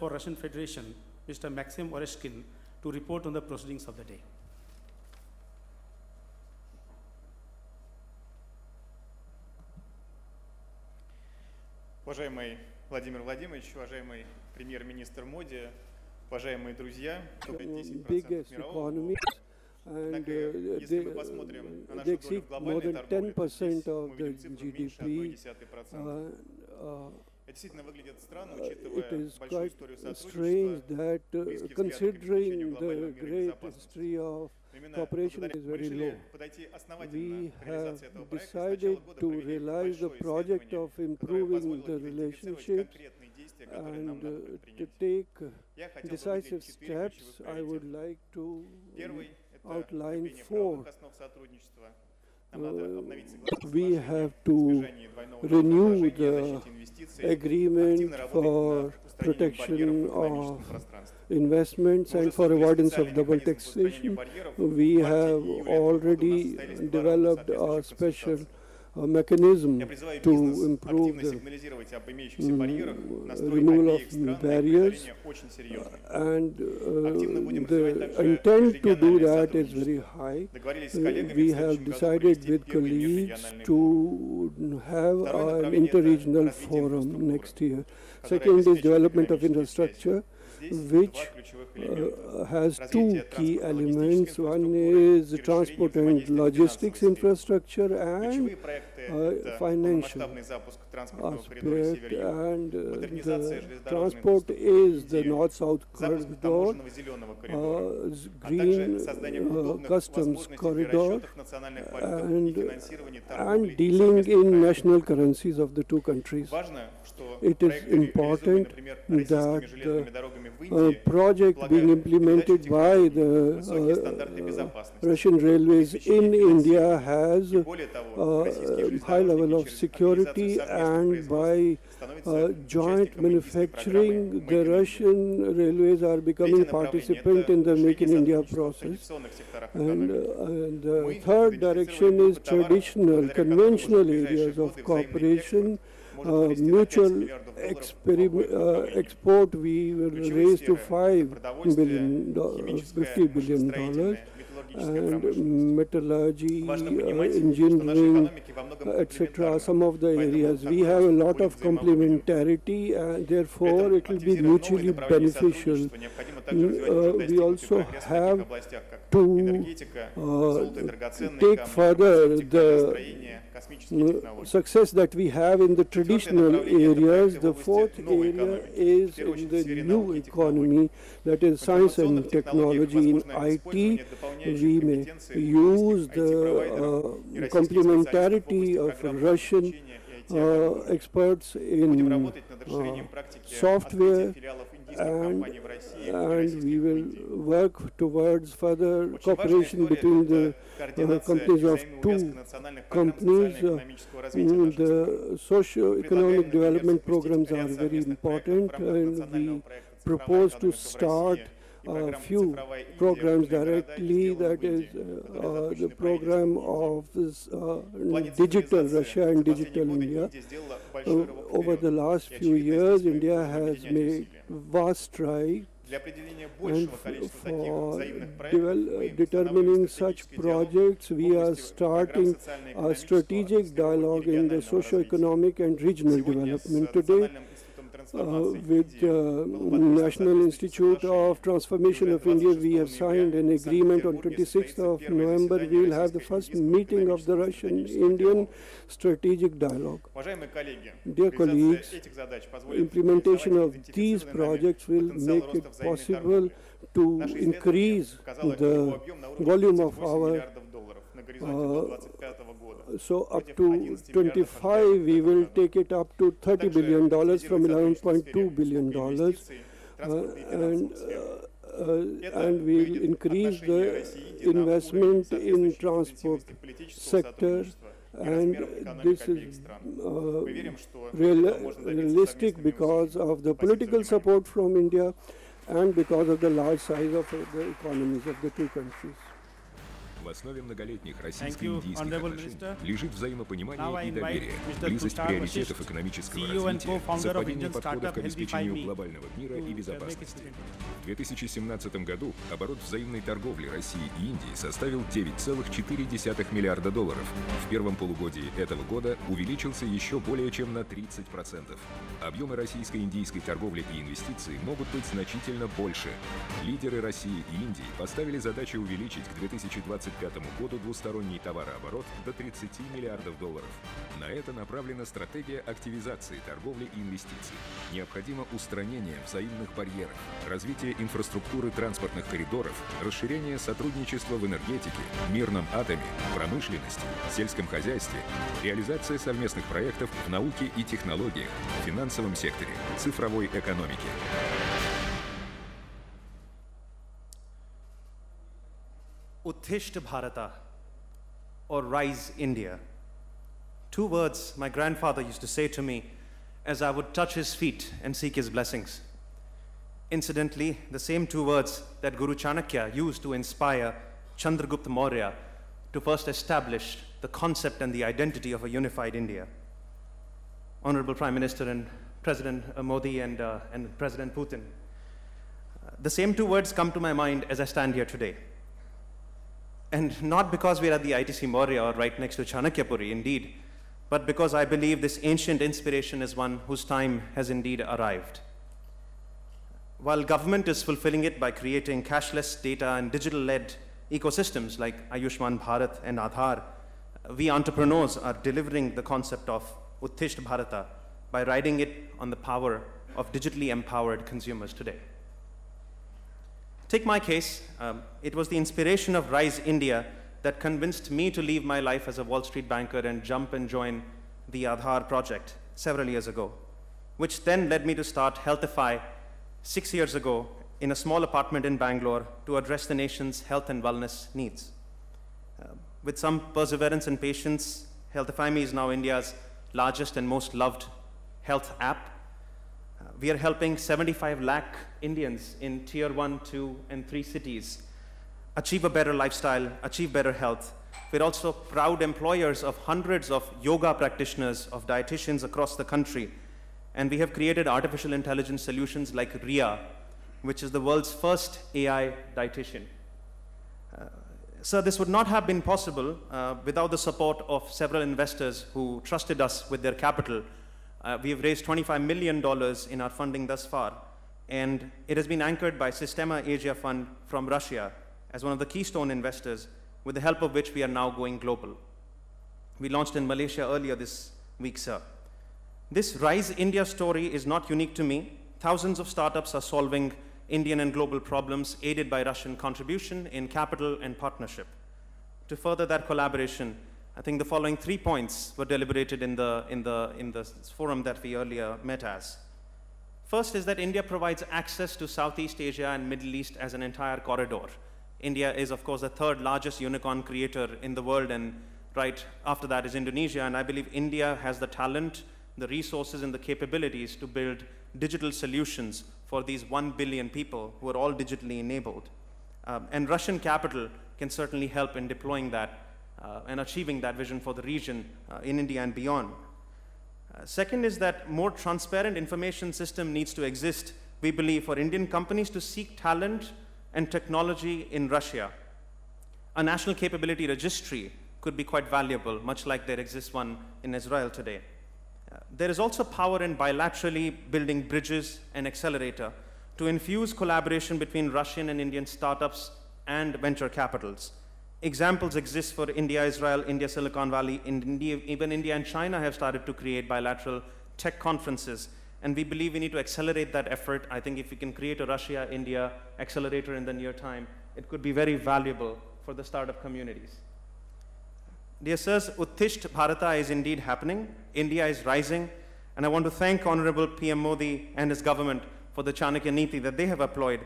for Russian Federation, Mr. Maxim Oreshkin, to report on the proceedings of the day. Уважаемый Владимир Владимирович, уважаемый премьер-министр Моди, уважаемые друзья, 10% мирового. And если мы посмотрим на нашу долю в глобальной торговле, мы видим цифру меньше 0,1%. Это действительно выглядит странно, учитывая большую историю сотрудничества, близкий взгляд к обеспечению глобального мира и безопасности. Именно благодаря мы решили подойти основательно к реализации этого проекта. Сначала года провели большое исследование, которое позволило идентифицировать конкретные действия, которые нам надо предпринять. Я хотел бы выделить 4 ключевых приоритета. Первый — это укрепление правовых основ сотрудничества. We have to renew the agreement for protection of investments and for avoidance of double taxation. We have already developed a special mechanism to improve the removal of barriers, and the intent to do that is very high. We have decided with colleagues to have an interregional forum next year. Second is development of infrastructure, which has two key elements. One is transport and logistics infrastructure and financial aspect, and the transport is the north-south corridor, green customs corridor, and dealing in national currencies of the two countries. It is important that the project being implemented by the Russian railways in India has a high level of security, and by joint manufacturing, the Russian railways are becoming participant in the Make in India process. And the third direction is traditional, conventional areas of cooperation. Mutual export we will raise to $50 billion, and metallurgy, engineering, etc. Some of the areas we have a lot of complementarity, and therefore it will be mutually beneficial. We also have to take further the success that we have in the traditional areas. The fourth area is in the new economy, that is science and technology. In IT, we may use the complementarity of Russian experts in software, and we will work towards further cooperation between the companies of two companies. The socio-economic development programs are very important, and we propose to start a few programs directly, that is the program of Digital Russia and Digital India. Over the last few years, India has made vast strides, and for determining such projects, we are starting a strategic dialogue in the socio-economic and regional development. Today, with National Institute of Transformation of India, we have signed an agreement on 26th of November. We will have the first meeting of the Russian-Indian strategic dialogue. Dear colleagues, implementation of these projects will make it possible to increase the volume of our so up to 25, we will take it up to $30 billion from $11.2 billion, and we will increase the investment in transport sector, and this is realistic because of the political support from India and because of the large size of the economies of the two countries. В основе многолетних российско-индийских отношений лежит взаимопонимание и доверие, близость приоритетов экономического развития, совпадение подходов к обеспечению глобального мира и безопасности. В 2017 году оборот взаимной торговли России и Индии составил $9,4 миллиарда. В первом полугодии этого года увеличился еще более чем на 30%. Объемы российско-индийской торговли и инвестиций могут быть значительно больше. Лидеры России и Индии поставили задачу увеличить к 2025 году двусторонний товарооборот до $30 миллиардов. На это направлена стратегия активизации торговли и инвестиций. Необходимо устранение взаимных барьеров, развитие инфраструктуры транспортных коридоров, расширение сотрудничества в энергетике, мирном атоме, промышленности, сельском хозяйстве, реализация совместных проектов в науке и технологиях, финансовом секторе, цифровой экономике. Uttishta Bharata, or Rise India. Two words my grandfather used to say to me as I would touch his feet and seek his blessings. Incidentally, the same two words that Guru Chanakya used to inspire Chandragupta Maurya to first establish the concept and the identity of a unified India. Honorable Prime Minister and President Modi and President Putin. The same two words come to my mind as I stand here today. And not because we're at the ITC Maurya or right next to Chanakyapuri, indeed, but because I believe this ancient inspiration is one whose time has indeed arrived. While government is fulfilling it by creating cashless data and digital-led ecosystems like Ayushman Bharat and Aadhaar, we entrepreneurs are delivering the concept of Uttishta Bharata by riding it on the power of digitally empowered consumers today. Take my case, it was the inspiration of Rise India that convinced me to leave my life as a Wall Street banker and jump and join the Aadhaar project several years ago, which then led me to start Healthify 6 years ago in a small apartment in Bangalore to address the nation's health and wellness needs. With some perseverance and patience, Healthify Me is now India's largest and most loved health app. We are helping 75 lakh Indians in tier 1, 2, and 3 cities achieve a better lifestyle, achieve better health. We're also proud employers of hundreds of yoga practitioners, of dietitians across the country. And we have created artificial intelligence solutions like RIA, which is the world's first AI dietitian. So this would not have been possible without the support of several investors who trusted us with their capital. We have raised $25 million in our funding thus far, and it has been anchored by Sistema Asia Fund from Russia as one of the keystone investors, with the help of which we are now going global. We launched in Malaysia earlier this week, sir. This Rise India story is not unique to me. Thousands of startups are solving Indian and global problems, aided by Russian contribution in capital and partnership. To further that collaboration, I think the following 3 points were deliberated in the forum that we earlier met as. First is that India provides access to Southeast Asia and Middle East as an entire corridor. India is, of course, the third largest unicorn creator in the world, and right after that is Indonesia, and I believe India has the talent, the resources, and the capabilities to build digital solutions for these 1 billion people who are all digitally enabled. And Russian capital can certainly help in deploying that and achieving that vision for the region in India and beyond. Second is that more transparent information system needs to exist, we believe, for Indian companies to seek talent and technology in Russia. A national capability registry could be quite valuable, much like there exists one in Israel today. There is also power in bilaterally building bridges and accelerator to infuse collaboration between Russian and Indian startups and venture capitals. Examples exist for India, Israel, India, Silicon Valley, even India and China have started to create bilateral tech conferences, and we believe we need to accelerate that effort. I think if we can create a Russia-India accelerator in the near time, it could be very valuable for the startup communities. Dear sirs, Uttishta Bharata is indeed happening. India is rising, and I want to thank Honorable PM Modi and his government for the Chanakya Niti that they have employed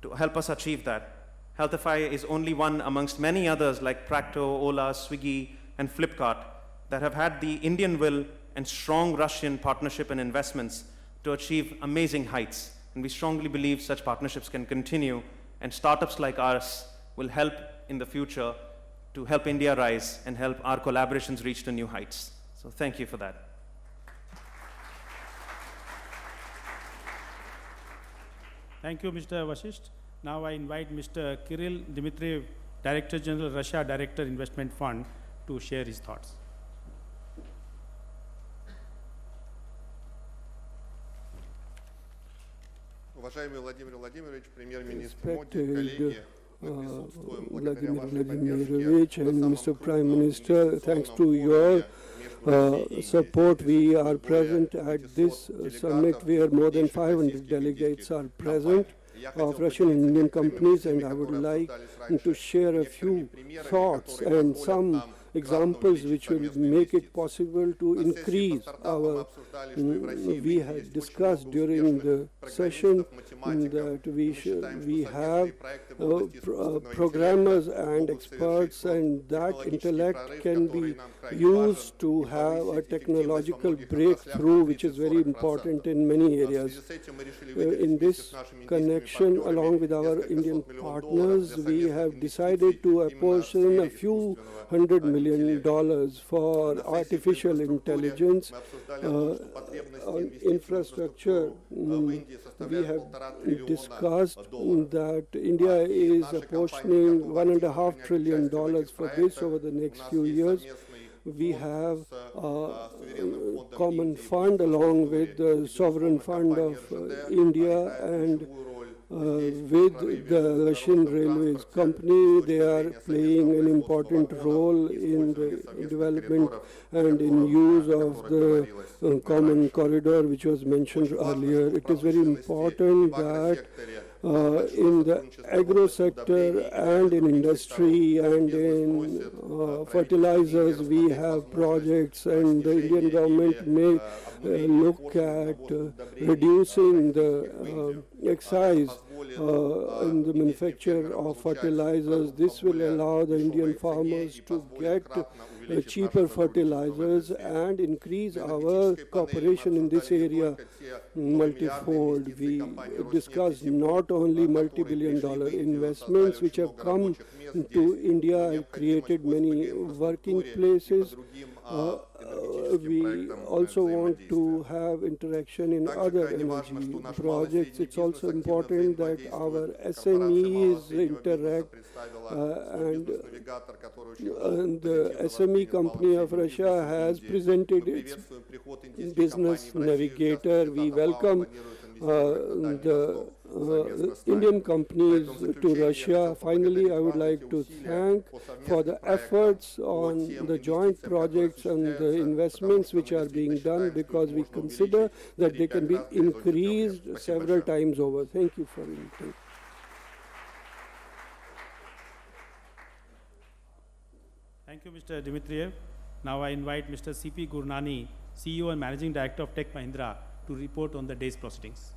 to help us achieve that. Healthify is only one amongst many others like Practo, Ola, Swiggy, and Flipkart that have had the Indian will and strong Russian partnership and investments to achieve amazing heights. And we strongly believe such partnerships can continue, and startups like ours will help in the future to help India rise and help our collaborations reach to new heights. So thank you for that. Thank you, Mr. Vasisht. Now I invite Mr. Kirill Dmitriev, Director General, Russia Director Investment Fund, to share his thoughts. Respected Vladimir Vladimirovich and Mr. Prime Minister, thanks to your support, we are present at this summit where more than 500 delegates are present of Russian and Indian companies, and I would like to share a few thoughts and some examples which will make it possible to increase our, we had discussed during the session that we have programmers and experts, and that intellect can be used to have a technological breakthrough which is very important in many areas. In this connection, along with our Indian partners, we have decided to apportion a few $100 million for artificial intelligence infrastructure. We have discussed that India is apportioning $1.5 trillion for this over the next few years. We have a common fund along with the sovereign fund of India, and with the Russian Railways company, they are playing an important role in the development and in use of the common corridor which was mentioned earlier. It is very important that in the agro sector and in industry and in fertilizers we have projects, and the Indian government may look at reducing the excise in the manufacture of fertilizers. This will allow the Indian farmers to get cheaper fertilizers and increase our cooperation in this area multifold. We discussed not only multi-billion-dollar investments which have come to India and created many working places. We also want to have interaction in other energy projects. It's also important that our SMEs interact, and the SME company of Russia has presented its business navigator. We welcome the Indian companies to Russia. Finally, I would like to thank for the efforts on the joint projects and the investments which are being done, because we consider that they can be increased several times over. Thank you for listening. Thank you, Mr. Dmitriev. Now I invite Mr. C.P. Gurnani, CEO and Managing Director of Tech Mahindra, to report on the day's proceedings.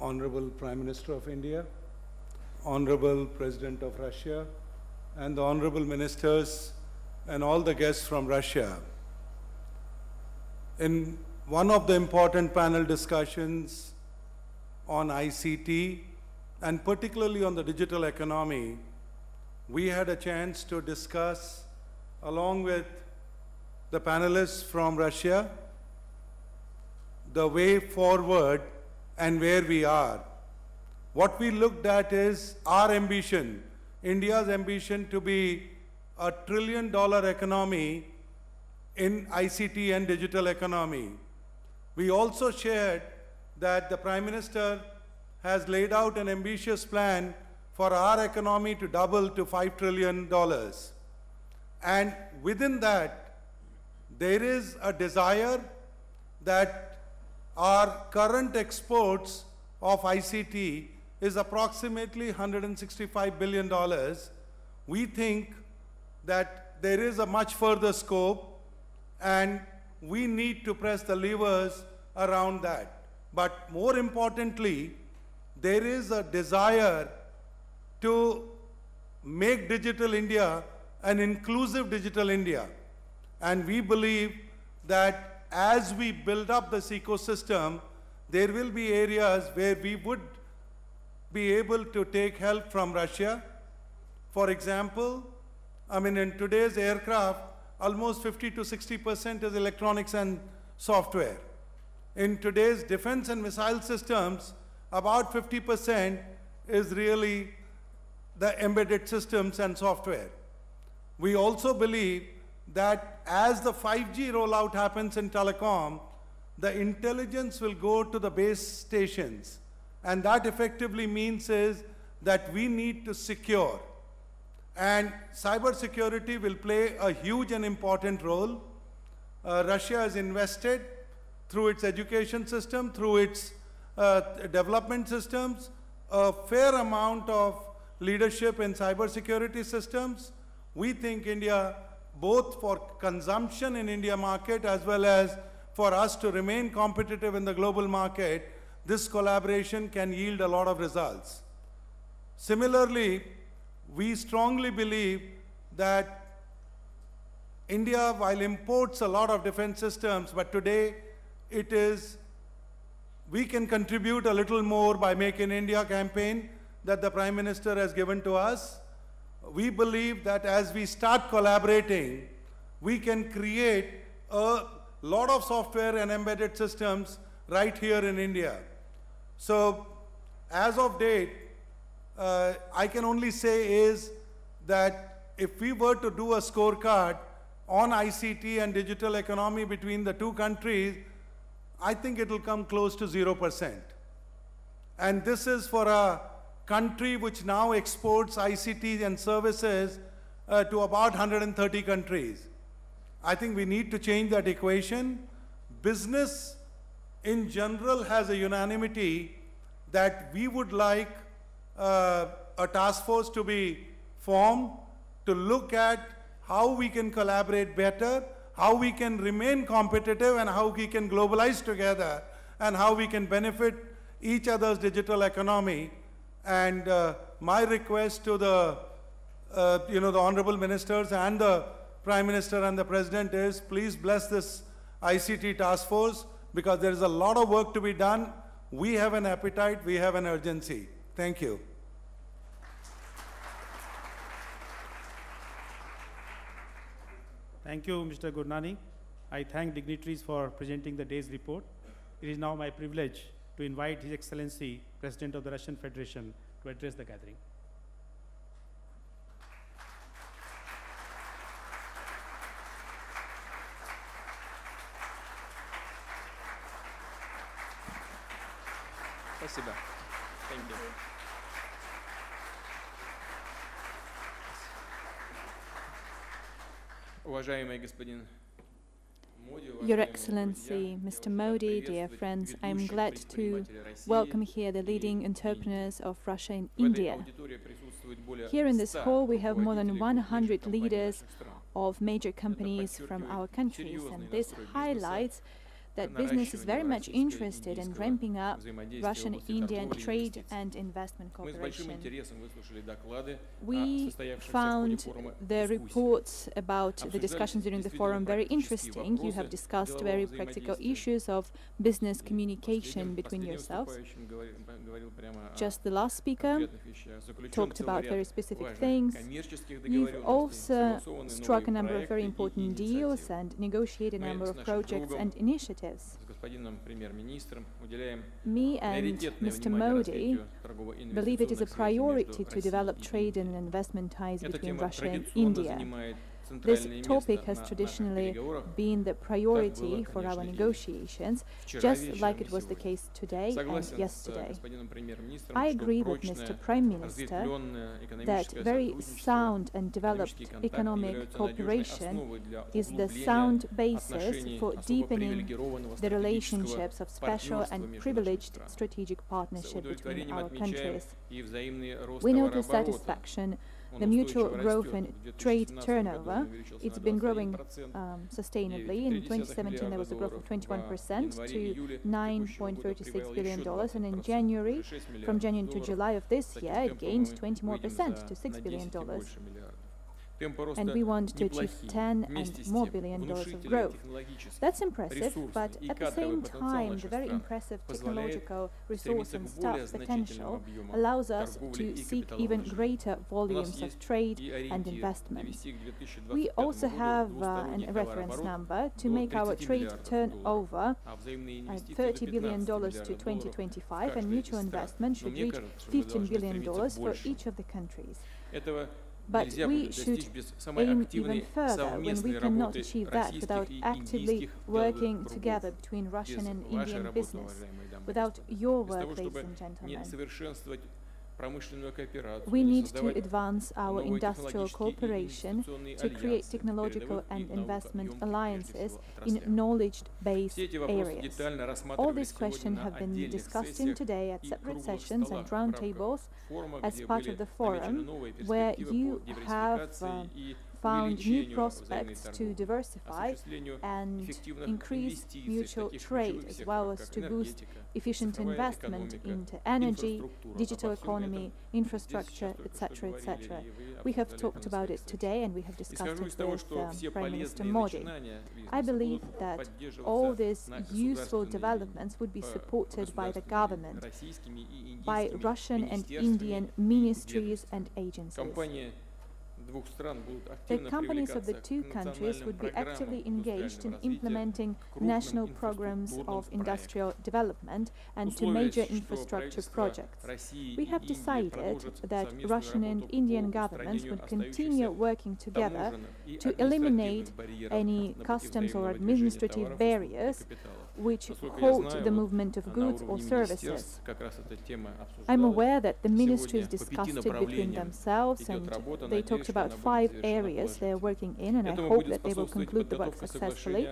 Honorable Prime Minister of India, Honorable President of Russia, and the Honorable Ministers and all the guests from Russia. In one of the important panel discussions on ICT, and particularly on the digital economy, we had a chance to discuss, along with the panelists from Russia, the way forward and where we are. What we looked at is our ambition, India's ambition to be a $1 trillion economy in ICT and digital economy. We also shared that the Prime Minister has laid out an ambitious plan for our economy to double to $5 trillion. And within that, there is a desire that our current exports of ICT is approximately $165 billion. We think that there is a much further scope, and we need to press the levers around that. But more importantly, there is a desire to make Digital India an inclusive Digital India. And we believe that as we build up this ecosystem, there will be areas where we would be able to take help from Russia. For example, I mean, in today's aircraft, almost 50 to 60% is electronics and software. In today's defense and missile systems, about 50% is really the embedded systems and software. We also believe that as the 5G rollout happens in telecom, the intelligence will go to the base stations. And that effectively means is that we need to secure. And cybersecurity will play a huge and important role. Russia has invested through its education system, through its development systems, a fair amount of leadership in cybersecurity systems. We think India, both for consumption in India market as well as for us to remain competitive in the global market, this collaboration can yield a lot of results. Similarly, we strongly believe that India, while imports a lot of defense systems, but today it is, we can contribute a little more by Make in India campaign that the Prime Minister has given to us. We believe that as we start collaborating, we can create a lot of software and embedded systems right here in India. So as of date, I can only say is that if we were to do a scorecard on ICT and digital economy between the two countries, I think it will come close to 0%. And this is for a country which now exports ICT and services to about 130 countries. I think we need to change that equation. Business in general has a unanimity that we would like a task force to be formed to look at how we can collaborate better, how we can remain competitive, and how we can globalize together, and how we can benefit each other's digital economy. And my request to the, the honorable ministers and the Prime Minister and the President is, please bless this ICT task force, because there is a lot of work to be done. We have an appetite, we have an urgency. Thank you. Thank you, Mr. Gurnani. I thank dignitaries for presenting the day's report. It is now my privilege to invite His Excellency, President of the Russian Federation, to address the gathering. Спасибо. Thank you. Уважаемый господин Your Excellency, Mr. Modi, dear friends, I am glad to welcome here the leading entrepreneurs of Russia and India. Here in this hall, we have more than 100 leaders of major companies from our countries, and this highlights that business is very much interested in ramping up Russian-Indian trade and investment cooperation. We found the reports about the discussions during the forum very interesting. You have discussed very practical issues of business communication between yourselves. Just the last speaker talked about very specific things. You've also struck a number of very important deals and negotiated a number of projects and initiatives. Me and Mr. Modi believe it is a priority to develop trade and investment ties between Russia and India. This topic has traditionally been the priority for our negotiations, just like it was the case today and yesterday. I agree with Mr. Prime Minister that very sound and developed economic cooperation is the sound basis for deepening the relationships of special and privileged strategic partnership between our countries. We note with satisfaction the mutual growth in trade turnover. It's been growing sustainably. In 2017, there was a growth of 21% to $9.36 billion, and in January, from January to July of this year, it gained 20% more to $6 billion. and we want to achieve $10 and more billion of growth. That's impressive, but at the same time, the very impressive technological resource and staff potential allows us to seek even greater volumes of trade and investment. We also have a reference number to make our trade turnover $30 billion to 2025, and mutual investment should reach $15 billion for each of the countries. But we should aim even further when we cannot achieve that without actively working together between Russian and Indian business, without your work, ladies and gentlemen. We need to advance our industrial cooperation to create technological and investment alliances in knowledge-based areas. All these questions have been discussed today at separate sessions and roundtables as part of the forum, where you have found new prospects to diversify and increase mutual trade, as well as to boost efficient investment into energy, digital economy, infrastructure, etc., etc. We have talked about it today, and we have discussed it with Prime Minister Modi. I believe that all these useful developments would be supported by the government, by Russian and Indian ministries and agencies. The companies of the two countries would be actively engaged in implementing national programs of industrial development and to major infrastructure projects. We have decided that Russian and Indian governments would continue working together to eliminate any customs or administrative barriers which halt the movement of goods or services. I'm aware that the ministries discussed it between themselves, and they talked about 5 areas they are working in, and I hope that they will conclude the work successfully.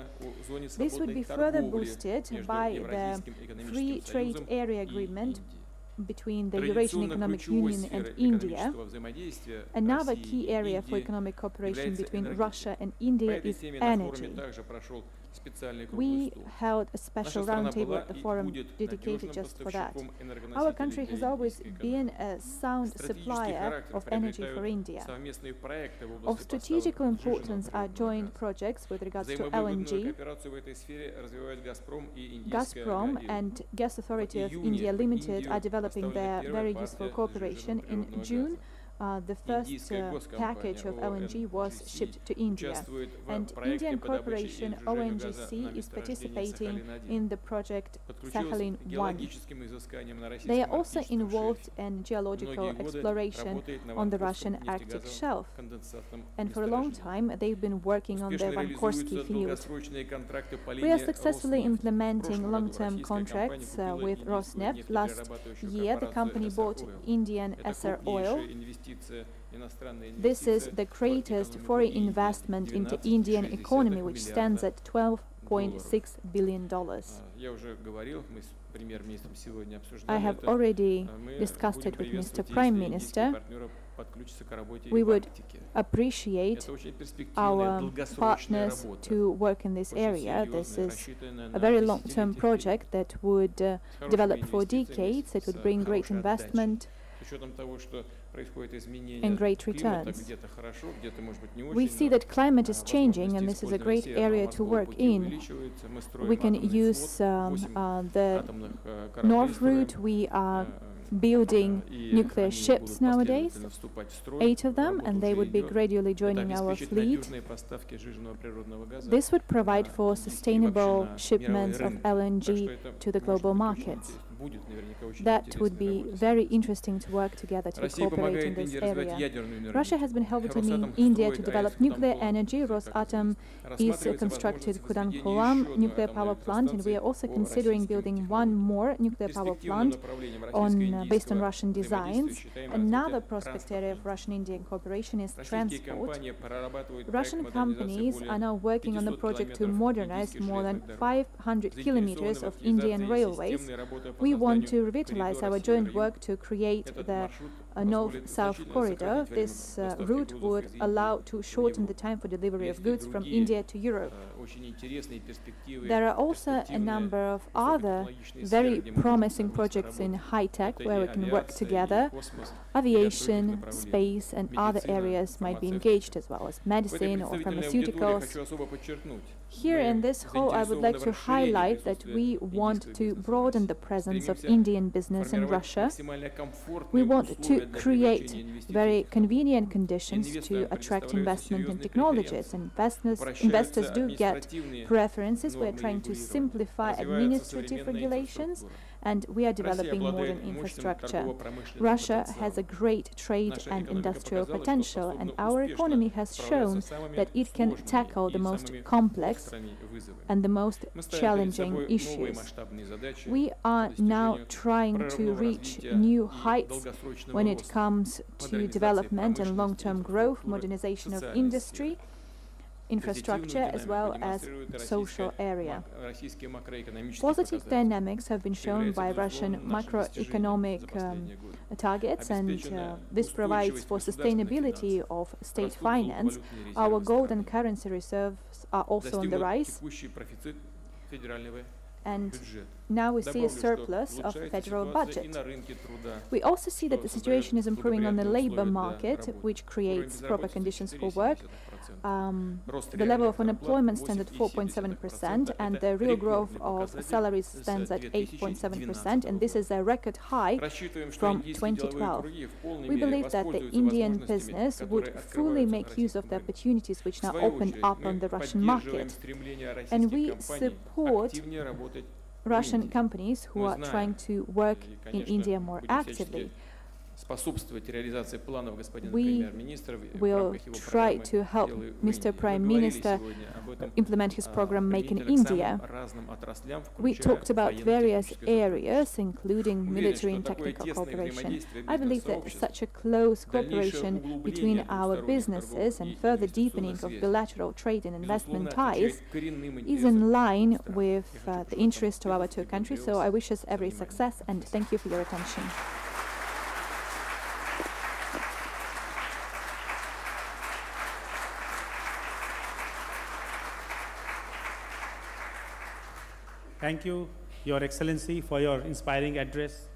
This would be further boosted by the Free Trade Area Agreement between the Eurasian Economic Union and India. Another key area for economic cooperation between Russia and India is energy. We held a special roundtable at the forum dedicated just for that. Our country has always been a sound supplier of energy for India. Of strategical importance are joint projects with regards to LNG. Gazprom and Gas Authority of India Limited are developing their very useful cooperation. In June, the first package of LNG was shipped to India, and Indian corporation ONGC is participating in the project Sakhalin-1. They are also involved in geological exploration on the Russian Arctic shelf, and for a long time they've been working on the Vankorsky field. We are successfully implementing long-term contracts with Rosneft. Last year the company bought Indian SR oil. This is the greatest foreign investment into Indian economy, which stands at $12.6 billion. I have already discussed it with Mr. Prime Minister. We would appreciate our partners to work in this area. This is a very long-term project that would develop for decades. It would bring great investment and great returns. We see that climate is changing, and this is a great area to work in. We can use the North route. We are building nuclear ships nowadays, 8 of them, and they would be gradually joining our fleet. This would provide for sustainable shipments of LNG to the global markets. That would be very interesting to work together to cooperate in this area. Russia has been helping India to develop nuclear energy. Rosatom is constructed Kudankulam nuclear power plant, and we are also considering building one more nuclear power plant based on Russian designs. Another prospect area of Russian-Indian cooperation is transport. Russian companies are now working on the project to modernize more than 500 kilometers of Indian railways. We want to revitalize our joint work to create the north-south corridor. This route would allow to shorten the time for delivery of goods from India to Europe. There are also a number of other very promising projects in high-tech where we can work together. Aviation, space, and other areas might be engaged, as well as medicine or pharmaceuticals. Here in this hall, I would like to highlight that we want to broaden the presence of Indian business in Russia. We want to create very convenient conditions to attract investment in technologies. Investors do get preferences. We're trying to simplify administrative regulations, and we are developing modern infrastructure. Russia has a great trade and industrial potential, and our economy has shown that it can tackle the most complex and the most challenging issues. We are now trying to reach new heights when it comes to development and long-term growth, modernization of industry, infrastructure, as well as social area. Positive dynamics have been shown by Russian macroeconomic targets, and this provides for sustainability of state finance. Our gold and currency reserves are also on the rise, and now we see a surplus of federal budget. We also see that the situation is improving on the labor market, which creates proper conditions for work. The level of unemployment stands at 4.7%, and the real growth of salaries stands at 8.7%, and this is a record high from 2012. We believe that the Indian business would fully make use of the opportunities which now open up on the Russian market, and we support Russian companies who are trying to work in India more actively. We will try to help Mr. Prime Minister implement his program Make in India. We talked about various areas, including military and technical cooperation. I believe that such a close cooperation between our businesses and further deepening of bilateral trade and investment ties is in line with the interest of our two countries. So I wish us every success, and thank you for your attention. Thank you, Your Excellency, for your inspiring address.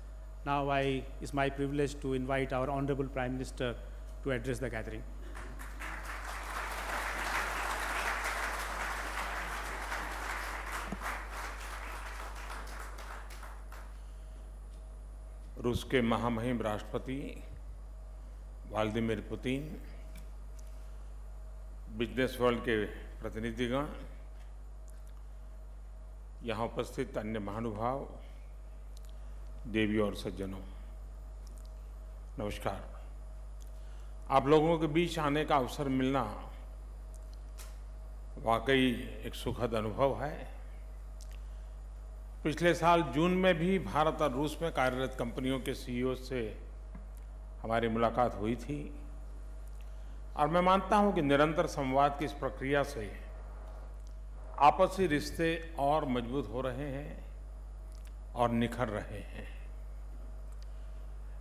Now it's my privilege to invite our Honorable Prime Minister to address the gathering. रूस के महामहिम राष्ट्रपति Vladimir Putin, business world के प्रतिनिधिगण, यहाँ उपस्थित अन्य महानुभाव, देवी और सज्जनों, नमस्कार। आप लोगों के बीच आने का अवसर मिलना वाकई एक सुखद अनुभव है। पिछले साल जून में भी भारत और रूस में कार्यरत कंपनियों के सीईओ से हमारी मुलाकात हुई थी, और मैं मानता हूं कि निरंतर संवाद की इस प्रक्रिया से आपसी रिश्ते और मजबूत हो रहे हैं और निखर रहे हैं।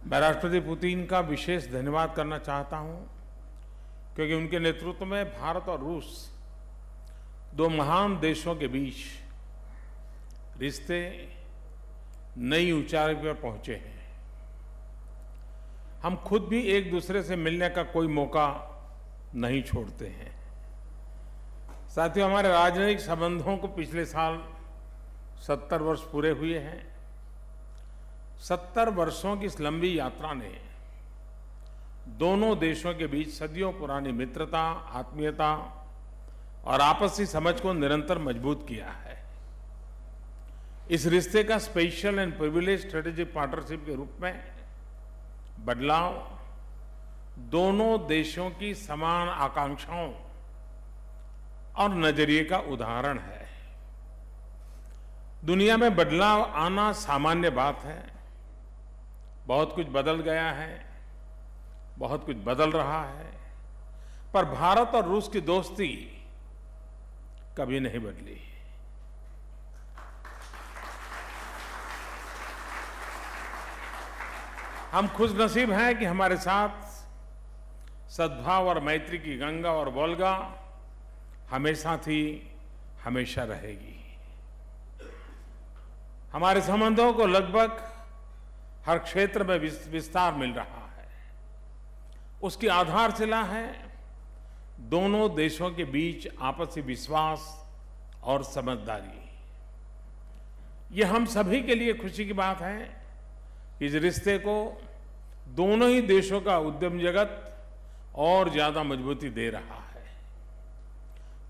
मैं राष्ट्रपति पुतिन का विशेष धन्यवाद करना चाहता हूं, क्योंकि उनके नेतृत्व में भारत और रूस, दो महान देशों के बीच रिश्ते नई ऊंचाई पर पहुंचे हैं। हम खुद भी एक दूसरे से मिलने का कोई मौका नहीं छोड़ते हैं। साथियों, हमारे राजनयिक संबंधों को पिछले साल 70 वर्ष पूरे हुए हैं। 70 वर्षों की इस लंबी यात्रा ने दोनों देशों के बीच सदियों पुरानी मित्रता, आत्मीयता और आपसी समझ को निरंतर मजबूत किया है। इस रिश्ते का special and privilege strategic partnership के रूप में बदलाव दोनों देशों की समान आकांक्षाओं और नजरिए का उदाहरण है। दुनिया में बदलाव आना सामान्य बात है। बहुत कुछ बदल गया है, बहुत कुछ बदल रहा है, पर भारत और रूस की दोस्ती कभी नहीं बदली। हम खुशनसीब हैं कि हमारे साथ सद्भाव और मैत्री की गंगा और वोल्गा हमेशा थी, हमेशा रहेगी। हमारे संबंधों को लगभग हर क्षेत्र में विस्तार मिल रहा है। उसकी आधारशिला है दोनों देशों के बीच आपसी विश्वास और समझदारी। ये हम सभी के लिए खुशी की बात है कि इस रिश्ते को दोनों ही देशों का उद्यम जगत और ज्यादा मजबूती दे रहा है।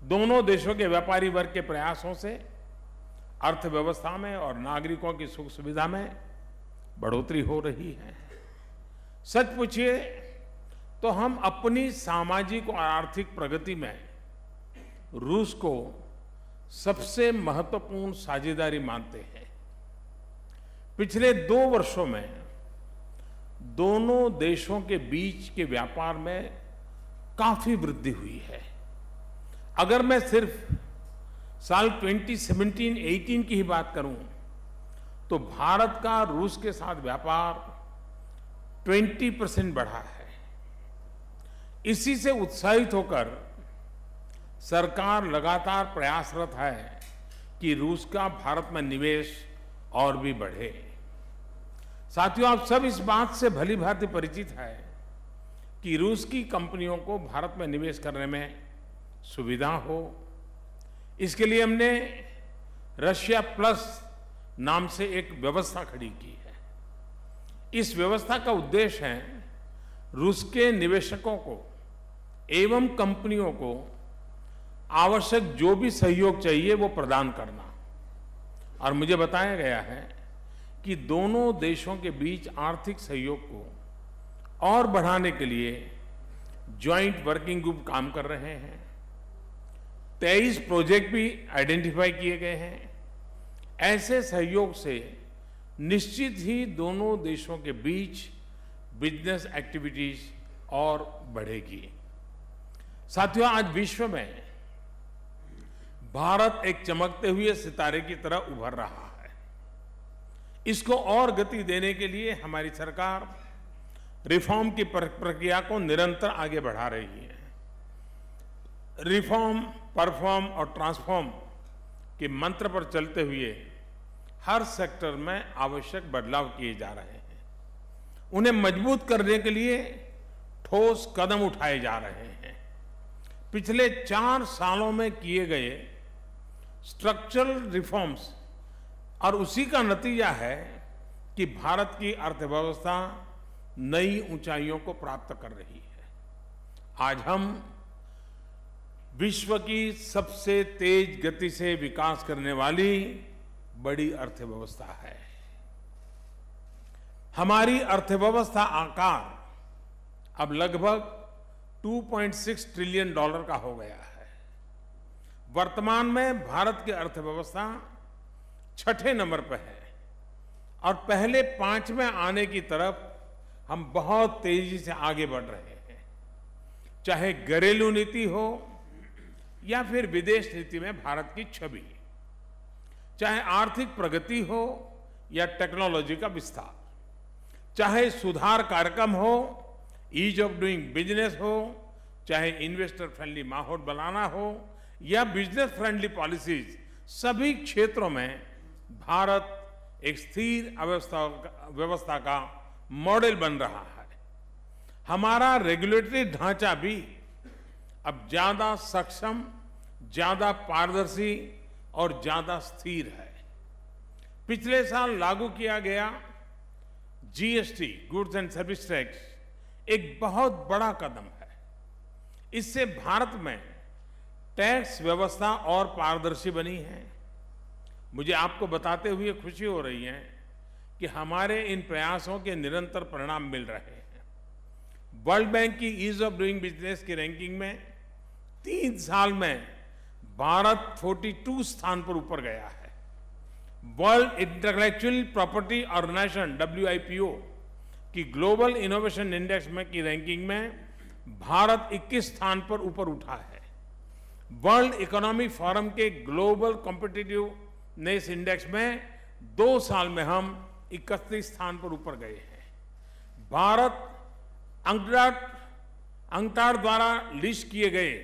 दोनों देशों के व्यापारी वर्ग के प्रयासों से अर्थव्यवस्था में और नागरिकों की सुख सुविधा में बढ़ोतरी हो रही है। सच पूछिए तो हम अपनी सामाजिक और आर्थिक प्रगति में रूस को सबसे महत्वपूर्ण साझेदारी मानते हैं। पिछले 2 वर्षों में दोनों देशों के बीच के व्यापार में काफी वृद्धि हुई है। अगर मैं सिर्फ साल 2017-18 की ही बात करूं तो भारत का रूस के साथ व्यापार 20% बढ़ा है। इसी से उत्साहित होकर सरकार लगातार प्रयासरत है कि रूस का भारत में निवेश और भी बढ़े। साथियों, आप सब इस बात से भली भांति परिचित है कि रूस की कंपनियों को भारत में निवेश करने में सुविधा हो। इसके लिए हमने रशिया प्लस नाम से एक व्यवस्था खड़ी की है। इस व्यवस्था का उद्देश्य है रूस के निवेशकों को एवं कंपनियों को आवश्यक जो भी सहयोग चाहिए वो प्रदान करना। और मुझे बताया गया है कि दोनों देशों के बीच आर्थिक सहयोग को और बढ़ाने के लिए ज्वाइंट वर्किंग ग्रुप काम कर रहे हैं। 23 प्रोजेक्ट भी आइडेंटिफाई किए गए हैं। ऐसे सहयोग से निश्चित ही दोनों देशों के बीच बिजनेस एक्टिविटीज और बढ़ेगी। साथियों, आज विश्व में भारत एक चमकते हुए सितारे की तरह उभर रहा है। इसको और गति देने के लिए हमारी सरकार रिफॉर्म की प्रक्रिया को निरंतर आगे बढ़ा रही है। रिफॉर्म, परफॉर्म और ट्रांसफॉर्म के मंत्र पर चलते हुए हर सेक्टर में आवश्यक बदलाव किए जा रहे हैं। उन्हें मजबूत करने के लिए ठोस कदम उठाए जा रहे हैं। पिछले 4 सालों में किए गए स्ट्रक्चरल रिफॉर्म्स और उसी का नतीजा है कि भारत की अर्थव्यवस्था नई ऊंचाइयों को प्राप्त कर रही है। आज हम विश्व की सबसे तेज गति से विकास करने वाली बड़ी अर्थव्यवस्था है। हमारी अर्थव्यवस्था आकार अब लगभग $2.6 ट्रिलियन का हो गया है। वर्तमान में भारत की अर्थव्यवस्था 6ठे नंबर पर है और पहले 5 में आने की तरफ हम बहुत तेजी से आगे बढ़ रहे हैं। चाहे घरेलू नीति हो या फिर विदेश नीति में भारत की छवि, चाहे आर्थिक प्रगति हो या टेक्नोलॉजी का विस्तार, चाहे सुधार कार्यक्रम हो, ईज ऑफ डूइंग बिजनेस हो, चाहे इन्वेस्टर फ्रेंडली माहौल बनाना हो या बिजनेस फ्रेंडली पॉलिसीज, सभी क्षेत्रों में भारत एक स्थिर व्यवस्था का मॉडल बन रहा है। हमारा रेगुलेटरी ढांचा भी अब ज्यादा सक्षम, ज्यादा पारदर्शी और ज्यादा स्थिर है। पिछले साल लागू किया गया GST, goods and service tax, एक बहुत बड़ा कदम है। इससे भारत में टैक्स व्यवस्था और पारदर्शी बनी है। मुझे आपको बताते हुए खुशी हो रही है कि हमारे इन प्रयासों के निरंतर परिणाम मिल रहे हैं। वर्ल्ड बैंक की ईज ऑफ डूइंग बिजनेस की रैंकिंग में 3 साल में भारत 42 स्थान पर ऊपर गया है। World intellectual property organization WIPO की ग्लोबल इनोवेशन इंडेक्स में की रैंकिंग में भारत 21 स्थान पर ऊपर उठा है। वर्ल्ड इकोनॉमिक फोरम के ग्लोबल कॉम्पिटिटिवनेस इंडेक्स में 2 साल में हम 31 स्थान पर ऊपर गए हैं। भारत अंकटाड द्वारा लिस्ट किए गए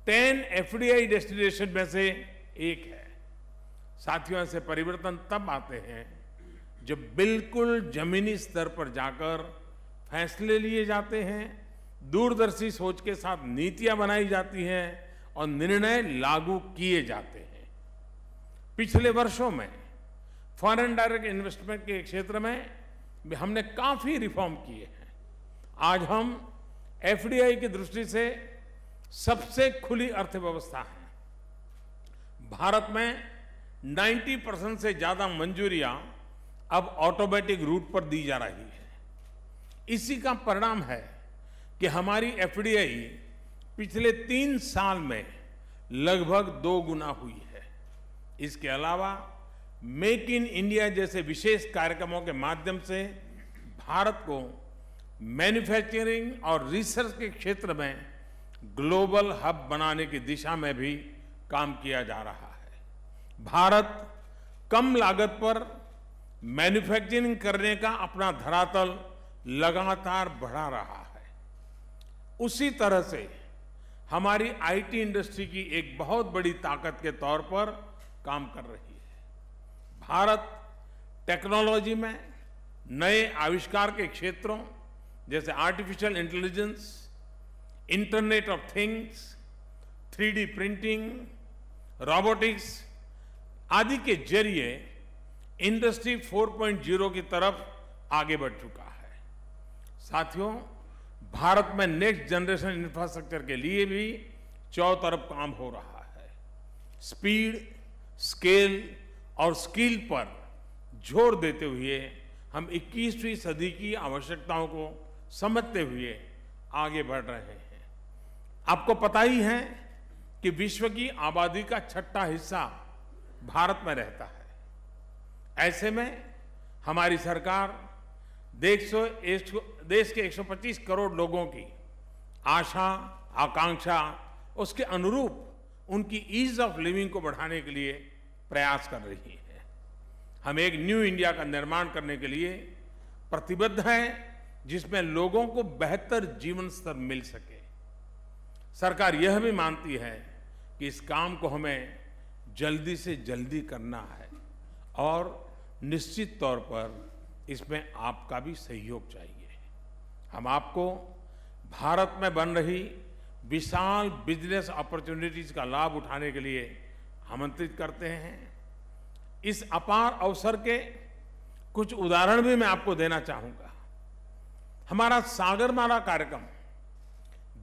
10 FDI डेस्टिनेशन में से एक है। साथियों, ऐसे परिवर्तन तब आते हैं जब बिल्कुल जमीनी स्तर पर जाकर फैसले लिए जाते हैं, दूरदर्शी सोच के साथ नीतियां बनाई जाती हैं और निर्णय लागू किए जाते हैं। पिछले वर्षों में फॉरेन डायरेक्ट इन्वेस्टमेंट के क्षेत्र में हमने काफी रिफॉर्म किए हैं। आज हम FDI की दृष्टि से सबसे खुली अर्थव्यवस्था है। भारत में 90% से ज्यादा मंजूरियां अब ऑटोमेटिक रूट पर दी जा रही है। इसी का परिणाम है कि हमारी FDI पिछले 3 साल में लगभग 2 गुना हुई है। इसके अलावा मेक इन इंडिया जैसे विशेष कार्यक्रमों के माध्यम से भारत को मैन्युफैक्चरिंग और रिसर्च के क्षेत्र में ग्लोबल हब बनाने की दिशा में भी काम किया जा रहा है। भारत कम लागत पर मैन्युफैक्चरिंग करने का अपना धरातल लगातार बढ़ा रहा है। उसी तरह से हमारी IT इंडस्ट्री की एक बहुत बड़ी ताकत के तौर पर काम कर रही है। भारत टेक्नोलॉजी में नए आविष्कार के क्षेत्रों जैसे artificial intelligence, internet of things, 3D printing, robotics आदि के जरिए इंडस्ट्री 4.0 की तरफ आगे बढ़ चुका है। साथियों, भारत में नेक्स्ट जनरेशन इंफ्रास्ट्रक्चर के लिए भी चारों तरफ काम हो रहा है। स्पीड, स्केल और स्किल पर जोर देते हुए हम 21वीं सदी की आवश्यकताओं को समझते हुए आगे बढ़ रहे हैं। आपको पता ही है कि विश्व की आबादी का 6वां हिस्सा भारत में रहता है। ऐसे में हमारी सरकार देश के 125 करोड़ लोगों की आशा, आकांक्षा, उसके अनुरूप उनकी ईज ऑफ लिविंग को बढ़ाने के लिए प्रयास कर रही है। हम एक न्यू इंडिया का निर्माण करने के लिए प्रतिबद्ध हैं, जिसमें लोगों को बेहतर जीवन स्तर मिल सके। सरकार यह भी मानती है कि इस काम को हमें जल्दी से जल्दी करना है और निश्चित तौर पर इसमें आपका भी सहयोग चाहिए। हम आपको भारत में बन रही विशाल बिजनेस अपॉर्चुनिटीज का लाभ उठाने के लिए आमंत्रित करते हैं। इस अपार अवसर के कुछ उदाहरण भी मैं आपको देना चाहूंगा। हमारा सागरमाला कार्यक्रम,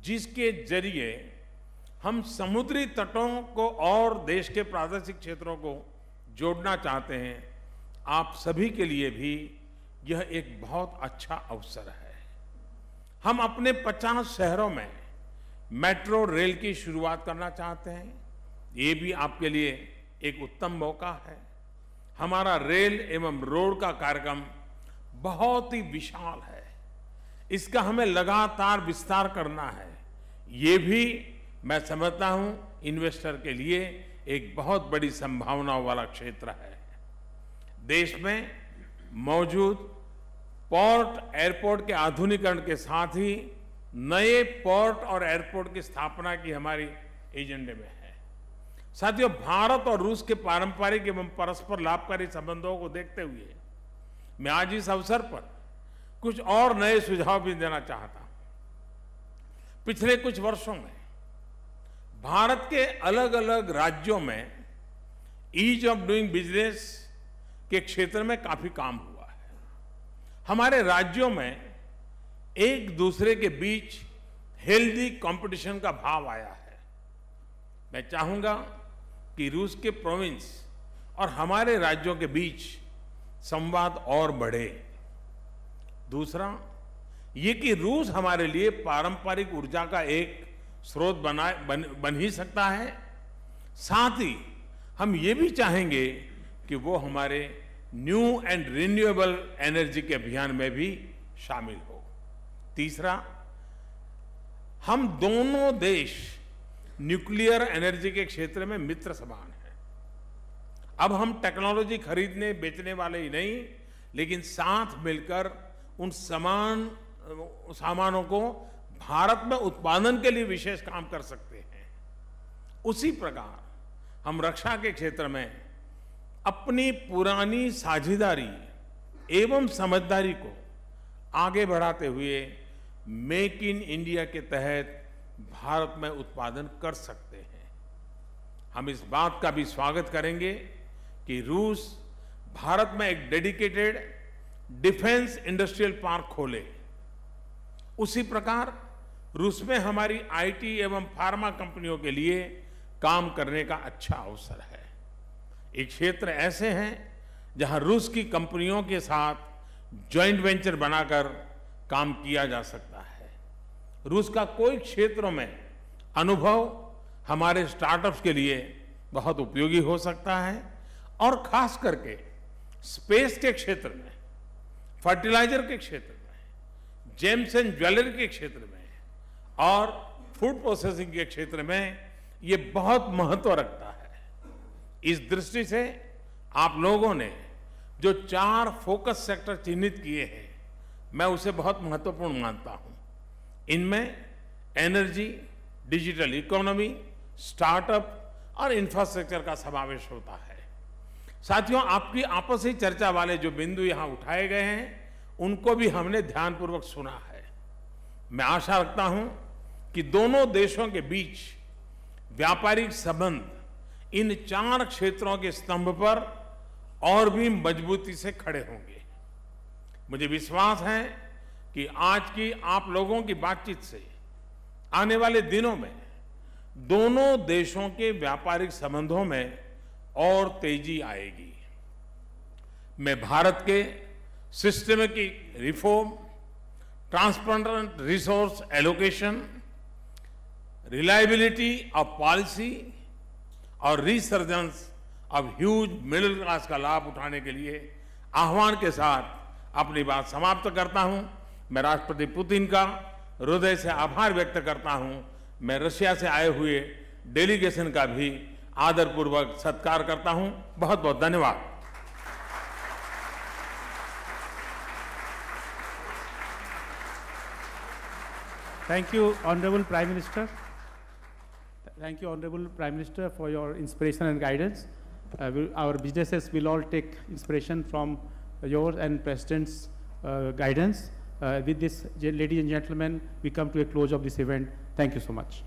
जिसके जरिए हम समुद्री तटों को और देश के प्रादेशिक क्षेत्रों को जोड़ना चाहते हैं, आप सभी के लिए भी यह एक बहुत अच्छा अवसर है। हम अपने 50 शहरों में मेट्रो रेल की शुरुआत करना चाहते हैं। ये भी आपके लिए एक उत्तम मौका है। हमारा रेल एवं रोड का कार्यक्रम बहुत ही विशाल है। इसका हमें लगातार विस्तार करना है। ये भी मैं समझता हूं इन्वेस्टर के लिए एक बहुत बड़ी संभावनाओं वाला क्षेत्र है। देश में मौजूद पोर्ट, एयरपोर्ट के आधुनिकीकरण के साथ ही नए पोर्ट और एयरपोर्ट की स्थापना की हमारी एजेंडे में है। साथियों, भारत और रूस के पारंपरिक एवं परस्पर लाभकारी संबंधों को देखते हुए मैं आज इस अवसर पर कुछ और नए सुझाव भी देना चाहता हूं। पिछले कुछ वर्षों में भारत के अलग अलग राज्यों में ईज ऑफ डूइंग बिजनेस के क्षेत्र में काफी काम हुआ है। हमारे राज्यों में एक दूसरे के बीच हेल्दी कंपटीशन का भाव आया है। मैं चाहूंगा कि रूस के प्रोविंस और हमारे राज्यों के बीच संवाद और बढ़े। दूसरा, ये कि रूस हमारे लिए पारंपरिक ऊर्जा का एक स्रोत बन ही सकता है। साथ ही हम ये भी चाहेंगे कि वो हमारे न्यू एंड रिन्यूएबल एनर्जी के अभियान में भी शामिल हो। तीसरा, हम दोनों देश न्यूक्लियर एनर्जी के क्षेत्र में मित्र समान हैं। अब हम टेक्नोलॉजी खरीदने बेचने वाले ही नहीं, लेकिन साथ मिलकर उन सामानों को भारत में उत्पादन के लिए विशेष काम कर सकते हैं। उसी प्रकार हम रक्षा के क्षेत्र में अपनी पुरानी साझेदारी एवं समझदारी को आगे बढ़ाते हुए मेक इन इंडिया के तहत भारत में उत्पादन कर सकते हैं। हम इस बात का भी स्वागत करेंगे कि रूस भारत में एक डेडिकेटेड डिफेंस इंडस्ट्रियल पार्क खोले। उसी प्रकार रूस में हमारी आईटी एवं फार्मा कंपनियों के लिए काम करने का अच्छा अवसर है। ये क्षेत्र ऐसे हैं जहां रूस की कंपनियों के साथ जॉइंट वेंचर बनाकर काम किया जा सकता है। रूस का कोई क्षेत्रों में अनुभव हमारे स्टार्टअप्स के लिए बहुत उपयोगी हो सकता है और खास करके स्पेस के क्षेत्र में, फर्टिलाइजर के क्षेत्र में, जेम्स एंड ज्वेलरी के क्षेत्र में और फूड प्रोसेसिंग के क्षेत्र में ये बहुत महत्व रखता है। इस दृष्टि से आप लोगों ने जो 4 फोकस सेक्टर चिन्हित किए हैं, मैं उसे बहुत महत्वपूर्ण मानता हूं। इनमें एनर्जी, डिजिटल इकोनॉमी, स्टार्टअप और इंफ्रास्ट्रक्चर का समावेश होता है। साथियों, आपकी आपसी चर्चा वाले जो बिंदु यहां उठाए गए हैं, उनको भी हमने ध्यानपूर्वक सुना है। मैं आशा रखता हूं कि दोनों देशों के बीच व्यापारिक संबंध इन 4 क्षेत्रों के स्तंभ पर और भी मजबूती से खड़े होंगे। मुझे विश्वास है कि आज की आप लोगों की बातचीत से आने वाले दिनों में दोनों देशों के व्यापारिक संबंधों में और तेजी आएगी। मैं भारत के systematic reform, transparent resource allocation, reliability of policy और resurgence of huge middle class का लाभ उठाने के लिए आह्वान के साथ अपनी बात समाप्त करता हूं। मैं राष्ट्रपति पुतिन का हृदय से आभार व्यक्त करता हूं। मैं रशिया से आए हुए डेलीगेशन का भी आदरपूर्वक सत्कार करता हूं। बहुत बहुत धन्यवाद। Thank you, Honorable Prime Minister. Thank you, Honorable Prime Minister, for your inspiration and guidance. Our businesses will all take inspiration from yours and President's guidance. With this, ladies and gentlemen, we come to a close of this event. Thank you so much.